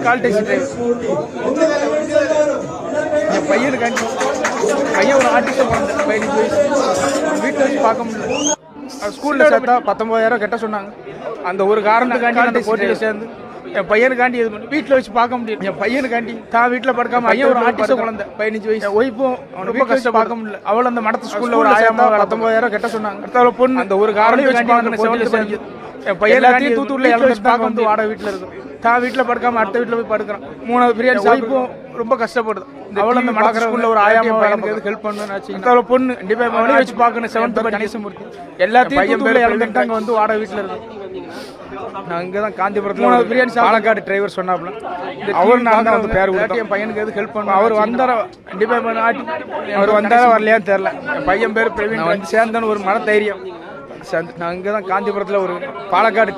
Call taxi driver என் பையனுக்காண்டி பையன் ஒரு ஆர்டிஸ்டாக பிறந்தேன் 15 வயசு வீட்டில் வச்சு பார்க்க முடியல. ஸ்கூலில் சேர்த்தா 19,000 கட்ட சொன்னாங்க. அந்த ஒரு காரணத்துக்காண்டி அந்த போட்டியில் சேர்ந்து என் பையனுக்காண்டி இது பண்ணி வீட்டில் வச்சு பார்க்க முடியும். என் பையனுக்காண்டி தான் வீட்டில் படுக்காம பையன் ஒரு ஆர்டிஸ்டாக குழந்தை 15 வயசு ஒய்ஃபும் ரொம்ப கஷ்டம் பார்க்க முடியல. அவள் அந்த மடத்து ஸ்கூலில் ஒரு 19,000 கட்ட சொன்னாங்க. அடுத்த பொண்ணு அந்த ஒரு காரணத்துக்காண்டி என் பையன் எல்லாத்தையும் தூத்துக்குடியில் இறந்து பார்க்க வந்து வாடகை வீட்டில் இருக்கும். தான் வீட்டில் படுக்காம அடுத்த வீட்டில் போய் படுக்கிறான். 3 பிரியாணி ஒய்ஃபும் ரொம்ப கஷ்டப்படுது. அவள் அந்த மடக்கிற ஸ்கூலில் ஒரு பையனுக்கு ஹெல்ப் பண்ணணும். பொண்ணு கண்டிப்பாக வச்சு பார்க்கணும். 7th கணேசமூர்த்தி எல்லாத்தையும் பையன் பேர் இறந்துட்டாங்க வந்து வாடகை வீட்டில் இருக்கு. நான் இங்கே தான் காந்திபுரத்தில் 3 பிரியாணி பாலக்காடு டிரைவர் சொன்னாப்புல அவர் நான் தான் வந்து பேர் கொடுத்து என் பையனுக்கு எது ஹெல்ப் பண்ணும். அவர் வந்தார கண்டிப்பாக ஆட்டி அவர் வந்தார வரலையான்னு தெரில. என் பையன் பேர் பிரவீன் வந்து சேர்ந்தான்னு ஒரு மன தைரியம். நான் இங்கே தான் காந்திபுரத்தில் ஒரு பாலக்காடு